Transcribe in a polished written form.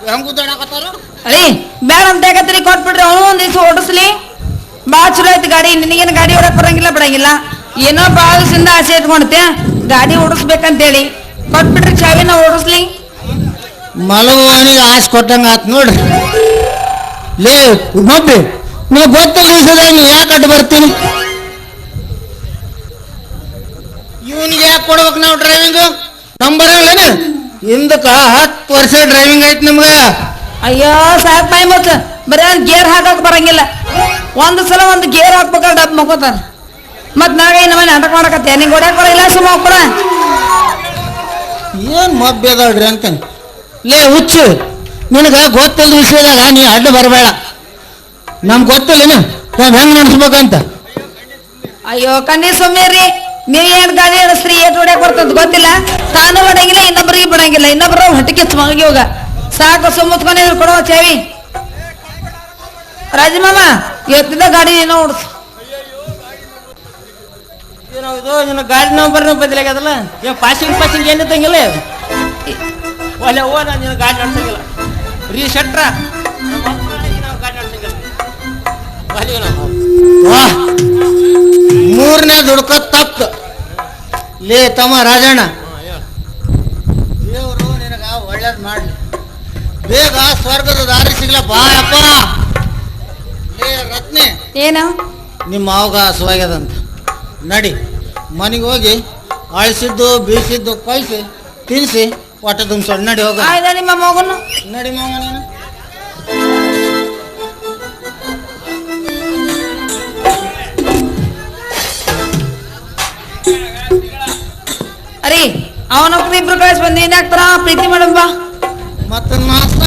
ಹೆಂಗ್ ಗುದ್ದಾಡಕತ್ತಾರ ಅಳಿ ಬೇಡ ಅಂತ ಯಾಕತ್ರಿ ಕೊಟ್ಬಿಟ್ರಿ ಅವನು ಒಂದ್ ದಿವ್ಸ ಓಡಿಸ್ಲಿ ಬಾಳ ಚಲೋ ಐತಿ ಗಾಡಿ ನಿನಗೇನು ಗಾಡಿ ಹೊಡಕ್ ಬರಂಗಿಲ್ಲ ಬಿಡಂಗಿಲ್ಲ ಏನೋ ಬಾಳ ದಿವಸದಿಂದ ಆಸೆ ಇಟ್ಕೊಂಡ್ತೆ ಗಾಡಿ ಓಡಿಸ್ಬೇಕಂತೇಳಿ ಕೊಟ್ಬಿಟ್ರಿ ಚಾವಿ ನಾ ಓಡಿಸ್ಲಿ ಮಲಗುವವನಿಗೆ ಆಸೆ ಕೊಟ್ಟಂಗ ಆತ್ ನೋಡ್ರಿ ಲೇ ಮಬ್ಬಿ ನೀವು ಗೊತ್ತಿಲ್ಲ ದಿವಸದಾಗ ನೀವು ಯಾಕೆ ಅಡ್ಡ ಬರ್ತೀನಿ ಇವನಿಗೆ ಯಾಕೆ ಕೊಡ್ಬೇಕು ನಾವು ಡ್ರೈವಿಂಗ್ ನಮ್ ಬರಂಗಿಲ್ಲ ಹಿಂದಕ್ಕ 10 ವರ್ಷ ಡ್ರೈವಿಂಗ್ ಐತಿ ನಮ್ಗ ಅಯ್ಯೋ ಸಾಕ್ ಬಾಯಿ ಮತ್ ಬರೀ ಗೇರ್ ಹಾಕಕ್ ಬರಂಗಿಲ್ಲ ಒಂದ್ ಸಲ ಒಂದು ಗೇರ್ ಹಾಕ್ಬೇಕಲ್ಲ ಡಬ್ ಮಕ್ಕೋತಾರ ಮತ್ ನಾಗ ಈ ನಮ್ಮನೆ ನಾಟಕ ಮಾಡಕತ್ತೆ ನಿಂಗೆ ಹೊಡ್ಯಾಕ ಬರಂಗಿಲ್ಲ ಸುಮ್ಮ ಹೋಗ್ಬಿಡ ಏನ್ ಮಬ್ಬಿ ಅದಾಳ್ರಿ ಅಂತ ಲೇ ಹುಚ್ಚು ನಿನಗ ಗೊತ್ತಿಲ್ಲ ವಿಷಯದಾಗ ನೀ ಅಡ್ಡ ಬರಬೇಡ ನಮ್ಗೆ ಗೊತ್ತಿಲ್ಲ ನಾವ್ ಹೆಂಗ್ ನಡೆಸ್ಬೇಕಂತ ಅಯ್ಯೋ ಕಣ್ಣಿ ಸುಮ್ಮೀರಿ ನೀವ್ ಏನ್ ಗಾಡಿ ನಡೆಸ್ರಿ ಏಟ್ ಹೊಡ್ಯಾಕ ಬರ್ತದ ಗೊತ್ತಿಲ್ಲ ತಾನು ಹೊಡಂಗಿಲ್ಲ ಇನ್ನೊಬ್ಬರಿಗೆ ಬಿಡಂಗಿಲ್ಲ ಇನ್ನೊಬ್ರು ಹೊಟ್ಟಿಗೆ ಮಗಿ ಹೋಗ ಸಾಕು ಸುಮ್ಮತ್ಕೊಂಡೆ ಕೊಡುವ ಚಾವಿ ರಾಜಮಾಮ ಎತ್ತಿದ ಗಾಡಿ ಏನೋ ಓಡಿಸ್ ಏನಾವುದು ನಿನ್ನ ಗಾಡಿ ನಂಬರ್ ಬದಲಾಗ್ಯದಲ್ಲ ಏನ್ ಪಾಸಿಂಗ್ ಏನಿದ್ದಂಗಿಲ್ಲ ಒಳ್ಳೆ ಓ ನಾನು ನಿನ್ನ ಗಾಡಿ ನಡ್ಸಂಗಿಲ್ಲ ರೀ ಶೆಟ್ರ ಗಾಡಿ ನಡ್ಸಂಗಿಲ್ಲ ಮೂರನೇ ದುಡ್ಕೋ ತಪ್ಪ ಲೇ ತಮ್ಮ ರಾಜಣ್ಣ ದೇವರು ನಿನಗ ಒಳ್ಳೇದ್ ಮಾಡ್ಲಿ ಬೇಗ ಸ್ವರ್ಗದ ದಾರಿ ಸಿಗ್ಲ ಬಾಯಪ್ಪ ಲೇ ರತ್ನೆ ಏನು ನಿಮ್ಮ ಮಾವಗ ಹಸುವಾಗ್ಯದಂತ ನಡಿ ಮನೆಗೆ ಹೋಗಿ ಅಳಿಸಿದ್ದು ಬೀಸಿದ್ದು ಕಳಿಸಿ ತಿನ್ನಿಸಿ ಹೊಟ್ಟೆ ತುಂಬಿಸೋಣ ನಡಿ ಹೋಗ ಆಯ್ತಾ ನಿಮ್ಮ ಮಗನು ನಡಿ ಮಾವ ನೀನು ಅರಿ ಅವನೊಬ್ಬರು ಇಬ್ರು ಕಳಿಸ್ ಬಂದು ಏನಾಗ್ತಾರ ಪ್ರೀತಿ ಮಾಡಂಬ ಮತ್ತೆ ನಾಷ್ಟ